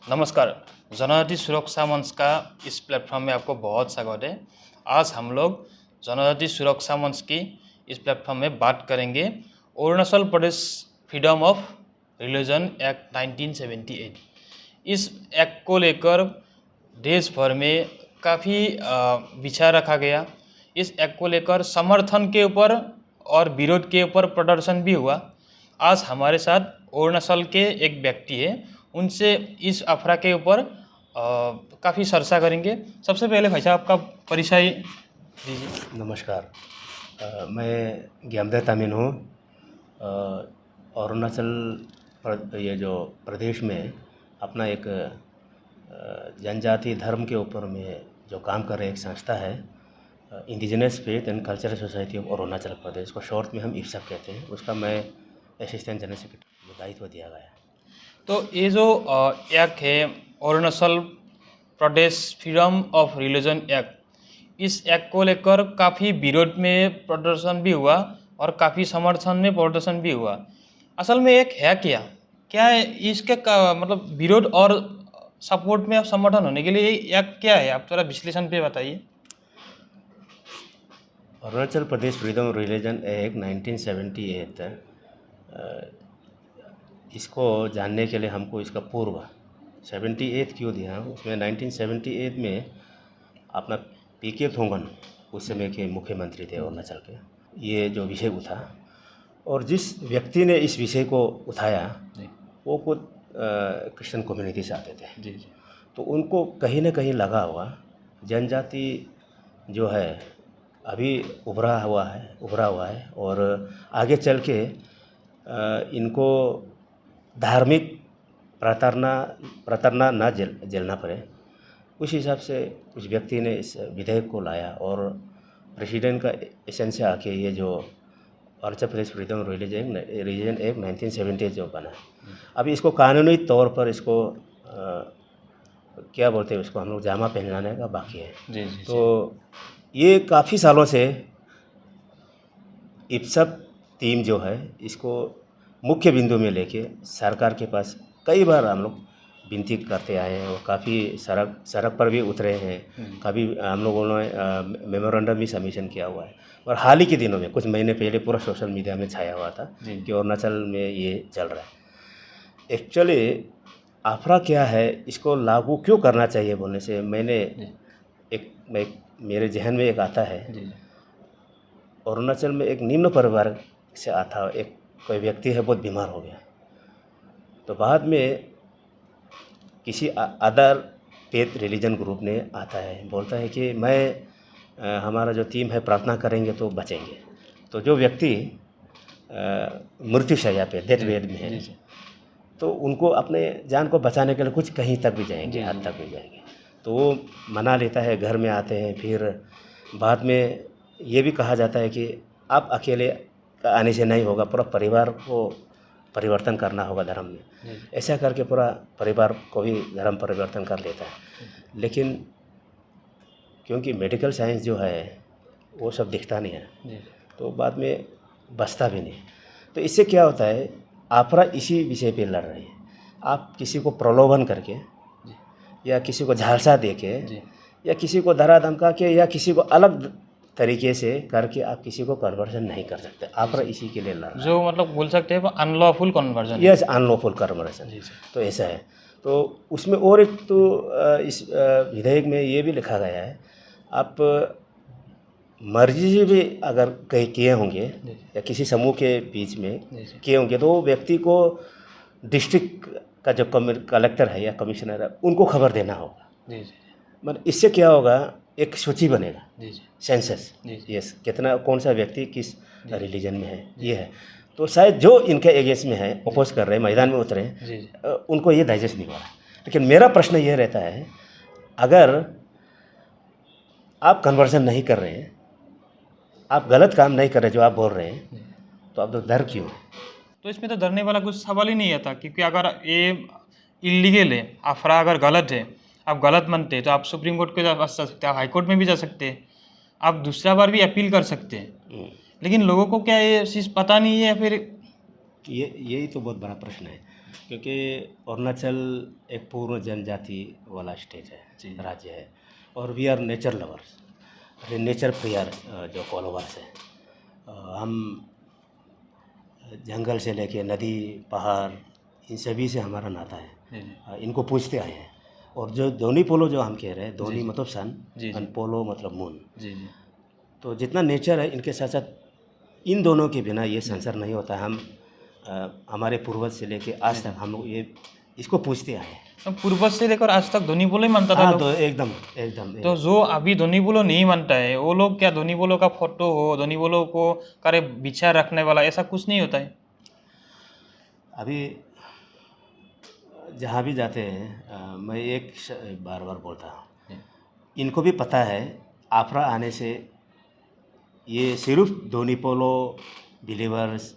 नमस्कार। जनजाति सुरक्षा मंच का इस प्लेटफॉर्म में आपको बहुत स्वागत है। आज हम लोग जनजाति सुरक्षा मंच की इस प्लेटफॉर्म में बात करेंगे Arunachal Pradesh freedom of religion act 1978। इस एक्ट को लेकर देश भर में काफ़ी विचार रखा गया। इस एक्ट को लेकर समर्थन के ऊपर और विरोध के ऊपर प्रदर्शन भी हुआ। आज हमारे साथ अरुणाचल के एक व्यक्ति है, उनसे इस अफरा के ऊपर काफ़ी चर्चा करेंगे। सबसे पहले भाई साहब आपका परिचय दीजिए। नमस्कार। मैं ज्ञामदा तामिन हूँ। अरुणाचल ये जो प्रदेश में अपना एक जनजाति धर्म के ऊपर में जो काम कर रहे एक संस्था है, indigenous faith and cultural society of Arunachal Pradesh, को शॉर्ट में हम इफ्सक कहते हैं। उसका मैं असिस्टेंट जनरल सेक्रेटरी दायित्व दिया गया है। तो ये जो एक्ट है Arunachal Pradesh freedom of religion act, इस एक्ट को लेकर काफ़ी विरोध में प्रदर्शन भी हुआ और काफ़ी समर्थन में प्रदर्शन भी हुआ। असल में एक है क्या है इसके मतलब विरोध और सपोर्ट में समर्थन होने के लिए ये एक्ट क्या है, आप थोड़ा विश्लेषण पे बताइए। Arunachal Pradesh freedom of religion act 1978, इसको जानने के लिए हमको इसका पूर्व 78 क्यों दिया, उसमें 1978 में अपना पीके थोंगन उस समय के मुख्यमंत्री थे अरुणाचल के, ये जो विषय उठा और जिस व्यक्ति ने इस विषय को उठाया वो खुद क्रिश्चियन कम्युनिटी से आते थे। जी। तो उनको कहीं ना कहीं लगा हुआ जनजाति जो है अभी उभरा हुआ है और आगे चल के इनको धार्मिक प्रताड़ना ना झेलना पड़े। उस हिसाब से उस व्यक्ति ने इस विधेयक को लाया और प्रेसिडेंट का एसेंस से आके ये जो Arunachal Pradesh freedom religion act 1978 जो बना, अभी इसको कानूनी तौर पर इसको क्या बोलते हैं, उसको हम लोग जामा पहनाने का बाकी है। जी। तो ये काफ़ी सालों से इप्सप टीम जो है इसको मुख्य बिंदु में लेके सरकार के पास कई बार हम लोग विनती करते आए हैं और काफ़ी सड़क पर भी उतरे हैं। कभी हम लोगों ने मेमोरेंडम भी सबमिशन किया हुआ है और हाल ही के दिनों में कुछ महीने पहले पूरा सोशल मीडिया में छाया हुआ था कि अरुणाचल में ये चल रहा है। एक्चुअली अफरा क्या है, इसको लागू क्यों करना चाहिए बोलने से मेरे जहन में एक आता है। अरुणाचल में एक निम्न परिवार से आता एक कोई व्यक्ति है, बहुत बीमार हो गया, तो बाद में किसी अदर फेथ रिलीजन ग्रुप ने आता है, बोलता है कि हमारा जो टीम है प्रार्थना करेंगे तो बचेंगे। तो जो व्यक्ति मृत्यु शैया पे डेथ बेड में है, तो उनको अपने जान को बचाने के लिए कुछ कहीं तक भी जाएंगे, हद तक भी जाएंगे, तो वो मना लेता है, घर में आते हैं। फिर बाद में ये भी कहा जाता है कि आप अकेले आने से नहीं होगा, पूरा परिवार को परिवर्तन करना होगा धर्म में। ऐसा करके पूरा परिवार को भी धर्म परिवर्तन कर लेता है। लेकिन क्योंकि मेडिकल साइंस जो है वो सब दिखता नहीं है, तो बाद में बचता भी नहीं। तो इससे क्या होता है, अफरा इसी विषय पे लड़ रही है। आप किसी को प्रलोभन करके या किसी को झांसा दे के या किसी को धरा धमका के या किसी को अलग तरीके से करके आप किसी को कन्वर्जन नहीं कर सकते। अफरा इसी के लिए लड़ रहा है, जो मतलब बोल सकते हैं unlawful conversion. Yes, unlawful conversion. तो ऐसा है। तो उसमें और एक तो इस विधेयक में ये भी लिखा गया है, आप मर्जी से भी अगर कहीं किए होंगे या किसी समूह के बीच में किए होंगे, तो वो व्यक्ति को डिस्ट्रिक्ट का जो कलेक्टर है या कमिश्नर है उनको खबर देना होगा। मतलब इससे क्या होगा, एक सूची बनेगा, सेंसस, यस, कितना कौन सा व्यक्ति किस रिलीजन में है, ये है। तो शायद जो इनके एगेंस्ट में है, अपोज कर रहे हैं, मैदान में उतरे हैं, उनको ये डाइजेस्ट नहीं हो रहा। लेकिन मेरा प्रश्न ये रहता है, अगर आप कन्वर्जन नहीं कर रहे हैं, आप गलत काम नहीं कर रहे जो आप बोल रहे हैं, तो आप तो डर क्यों? तो इसमें तो डरने वाला कुछ सवाल ही नहीं आता, क्योंकि अगर ये इलीगल है, अफरा अगर गलत है, आप गलत मानते हैं, तो आप सुप्रीम कोर्ट के जा सकते हैं, हाई कोर्ट में भी जा सकते हैं, आप दूसरा बार भी अपील कर सकते हैं। लेकिन लोगों को क्या ये चीज़ पता नहीं है, या फिर यही तो बहुत बड़ा प्रश्न है। क्योंकि अरुणाचल एक पूर्ण जनजाति वाला स्टेट जी। है, राज्य है, और we are nature lovers, nature प्रियर जो फॉलोवर्स हैं। हम जंगल से लेके नदी, पहाड़, इन सभी से हमारा नाता है। जी जी इनको पूछते आए हैं। और जो दोनी पोलो जो हम कह रहे हैं, दोनी जी। मतलब सन, जी जी और पोलो मतलब मून, जी जी तो जितना नेचर है इनके साथ साथ इन दोनों के बिना ये संसार नहीं होता। हम हमारे पूर्वज से लेके आज तक हम लोग ये इसको पूछते आए हैं। तो पूर्वज से लेकर आज तक धोनी बोलो ही मानता था हाँ, लोग। तो एकदम एकदम तो जो अभी धोनी बोलो नहीं मानता है वो लोग क्या धोनी बोलो का फोटो हो, धोनी बोलो को करे विचार रखने वाला, ऐसा कुछ नहीं होता है। अभी जहाँ भी जाते हैं मैं एक बार बार बोलता हूँ, इनको भी पता है आफरा आने से ये सिर्फ धोनी पोलो बिलीवर्स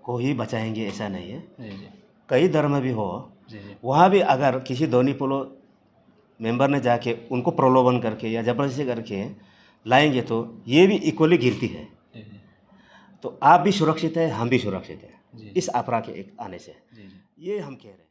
को ही बचाएंगे ऐसा नहीं है। जी जी कई धर्म भी हो, जी जी वहाँ भी अगर किसी धोनी पोलो मेंबर ने जाके उनको प्रलोभन करके या जबरदस्ती करके लाएंगे तो ये भी इक्वली गिरती है। जी जी तो आप भी सुरक्षित है, हम भी सुरक्षित हैं जी इस आफरा के एक आने से, जी जी। ये हम कह रहे हैं।